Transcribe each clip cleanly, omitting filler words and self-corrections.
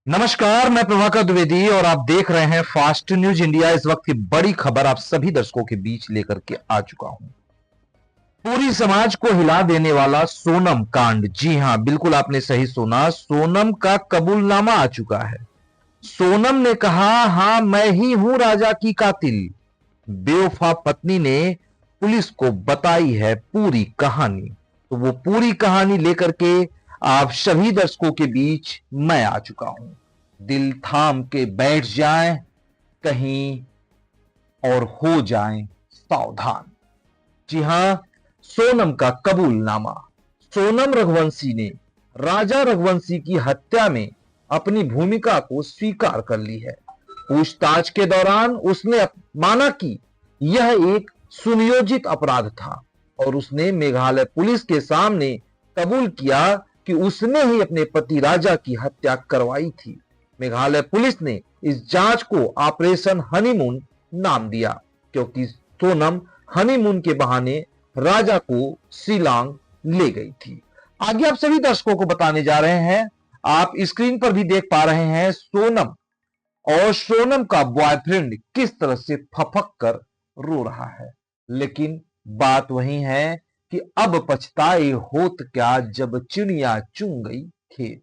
नमस्कार, मैं प्रभाकर द्विवेदी और आप देख रहे हैं फास्ट न्यूज इंडिया। इस वक्त की बड़ी खबर आप सभी दर्शकों के बीच लेकर के आ चुका हूं। पूरी समाज को हिला देने वाला सोनम कांड। जी हां, बिल्कुल आपने सही सुना, सोनम का कबूलनामा आ चुका है। सोनम ने कहा, हां मैं ही हूं राजा की कातिल। बेवफा पत्नी ने पुलिस को बताई है पूरी कहानी। तो वो पूरी कहानी लेकर के आप सभी दर्शकों के बीच मैं आ चुका हूं। दिल थाम के बैठ जाएं कहीं और हो जाएं सावधान। जी हां, सोनम का कबूलनामा। सोनम रघुवंशी ने राजा रघुवंशी की हत्या में अपनी भूमिका को स्वीकार कर ली है। पूछताछ के दौरान उसने माना कि यह एक सुनियोजित अपराध था और उसने मेघालय पुलिस के सामने कबूल किया कि उसने ही अपने पति राजा की हत्या करवाई थी। मेघालय पुलिस ने इस जांच को ऑपरेशन हनीमून नाम दिया क्योंकि सोनम हनीमून के बहाने राजा को शिलांग ले गई थी। आगे आप सभी दर्शकों को बताने जा रहे हैं। आप स्क्रीन पर भी देख पा रहे हैं सोनम और सोनम का बॉयफ्रेंड किस तरह से फफक कर रो रहा है। लेकिन बात वही है कि अब पछताए होत क्या जब चिड़िया चुन गई खेत।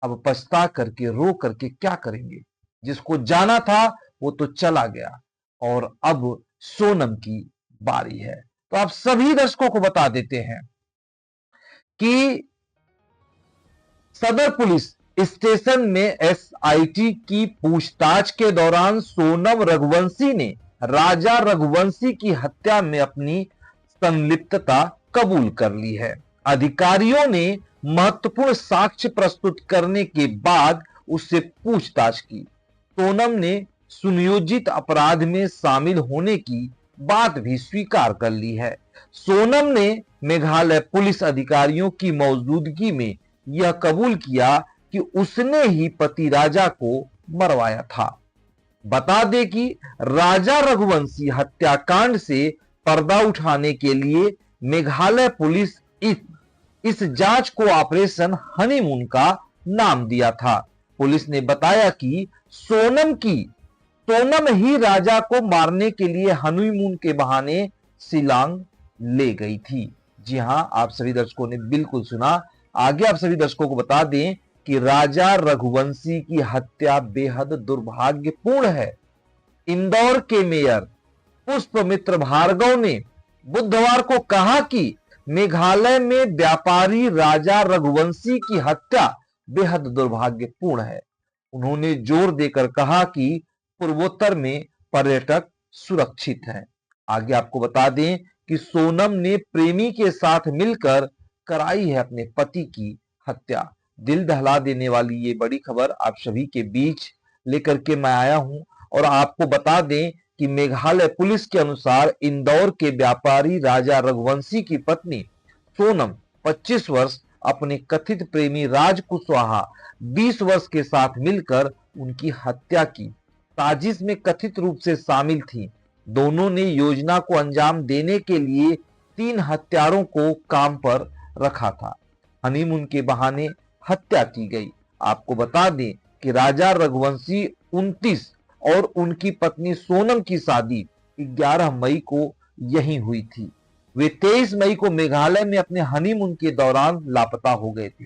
अब पछता करके रो करके क्या करेंगे। जिसको जाना था वो तो चला गया और अब सोनम की बारी है। तो आप सभी दर्शकों को बता देते हैं कि सदर पुलिस स्टेशन में एसआईटी की पूछताछ के दौरान सोनम रघुवंशी ने राजा रघुवंशी की हत्या में अपनी संलिप्तता कबूल कर ली है। अधिकारियों ने महत्वपूर्ण साक्ष्य प्रस्तुत करने के बाद उससे पूछताछ की। सोनम ने सुनियोजित अपराध में शामिल होने की बात भी स्वीकार कर ली है। सोनम ने मेघालय पुलिस अधिकारियों की मौजूदगी में यह कबूल किया कि उसने ही पति राजा को मरवाया था। बता दें कि राजा रघुवंशी हत्याकांड से पर्दा उठाने के लिए मेघालय पुलिस इस जांच को ऑपरेशन हनीमून का नाम दिया था। पुलिस ने बताया कि सोनम ही राजा को मारने के लिए हनीमून के बहाने शिलांग ले गई थी। जी हां, आप सभी दर्शकों ने बिल्कुल सुना। आगे आप सभी दर्शकों को बता दें कि राजा रघुवंशी की हत्या बेहद दुर्भाग्यपूर्ण है। इंदौर के मेयर पुष्पमित्र भार्गव ने बुधवार को कहा कि मेघालय में व्यापारी राजा रघुवंशी की हत्या बेहद दुर्भाग्यपूर्ण है। उन्होंने जोर देकर कहा कि पूर्वोत्तर में पर्यटक सुरक्षित हैं। आगे आपको बता दें कि सोनम ने प्रेमी के साथ मिलकर कराई है अपने पति की हत्या। दिल दहला देने वाली ये बड़ी खबर आप सभी के बीच लेकर के मैं आया हूं और आपको बता दें कि मेघालय पुलिस के अनुसार इंदौर के व्यापारी राजा रघुवंशी की पत्नी सोनम 25 वर्ष अपने कथित प्रेमी राज कुशवाहा 20 वर्ष के साथ मिलकर उनकी हत्या की साजिश में कथित रूप से शामिल थी। दोनों ने योजना को अंजाम देने के लिए 3 हत्यारों को काम पर रखा था। हनीमून के बहाने हत्या की गई। आपको बता दें कि राजा रघुवंशी 29 और उनकी पत्नी सोनम की शादी 11 मई को यहीं हुई थी। वे 23 मई को मेघालय में अपने हनीमून के दौरान लापता हो गए थे।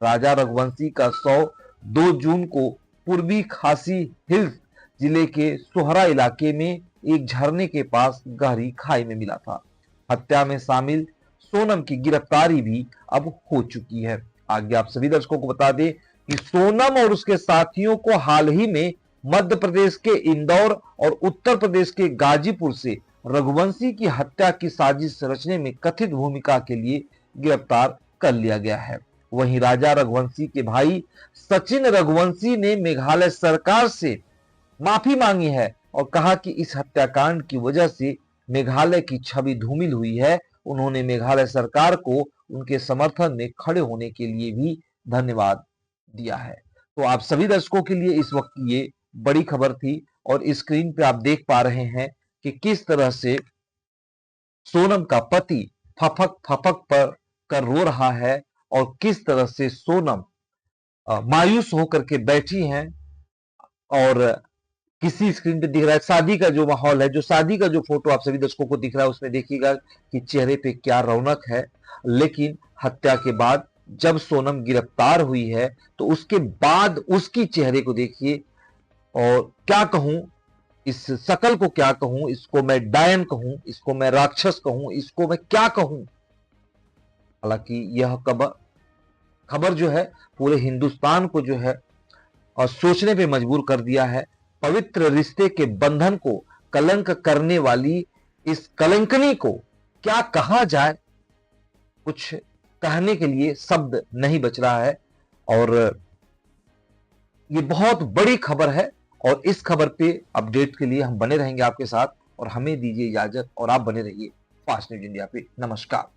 राजा रघुवंशी का शव 2 जून को पूर्वी खासी हिल्स जिले के सोहरा इलाके में एक झरने के पास गहरी खाई में मिला था। हत्या में शामिल सोनम की गिरफ्तारी भी अब हो चुकी है। आगे आप सभी दर्शकों को बता दें कि सोनम और उसके साथियों को हाल ही में मध्य प्रदेश के इंदौर और उत्तर प्रदेश के गाजीपुर से रघुवंशी की हत्या की साजिश रचने में कथित भूमिका के लिए गिरफ्तार कर लिया गया है। वहीं राजा रघुवंशी के भाई सचिन रघुवंशी ने मेघालय सरकार से माफी मांगी है और कहा कि इस हत्याकांड की वजह से मेघालय की छवि धूमिल हुई है। उन्होंने मेघालय सरकार को उनके समर्थन में खड़े होने के लिए भी धन्यवाद दिया है। तो आप सभी दर्शकों के लिए इस वक्त ये बड़ी खबर थी और स्क्रीन पे आप देख पा रहे हैं कि किस तरह से सोनम का पति फफक फफक पर कर रो रहा है और किस तरह से सोनम मायूस होकर के बैठी हैं और किसी स्क्रीन पे दिख रहा है शादी का जो माहौल है, जो शादी का जो फोटो आप सभी दर्शकों को दिख रहा है, उसमें देखिएगा कि चेहरे पे क्या रौनक है। लेकिन हत्या के बाद जब सोनम गिरफ्तार हुई है तो उसके बाद उसकी चेहरे को देखिए, और क्या कहूं, इस शकल को क्या कहूं, इसको मैं डायन कहूं, इसको मैं राक्षस कहूं, इसको मैं क्या कहूं। हालांकि यह खबर जो है पूरे हिंदुस्तान को जो है और सोचने पे मजबूर कर दिया है। पवित्र रिश्ते के बंधन को कलंक करने वाली इस कलंकनी को क्या कहा जाए, कुछ कहने के लिए शब्द नहीं बच रहा है। और ये बहुत बड़ी खबर है और इस खबर पे अपडेट के लिए हम बने रहेंगे आपके साथ, और हमें दीजिए इजाजत और आप बने रहिए फास्ट न्यूज इंडिया पे। नमस्कार।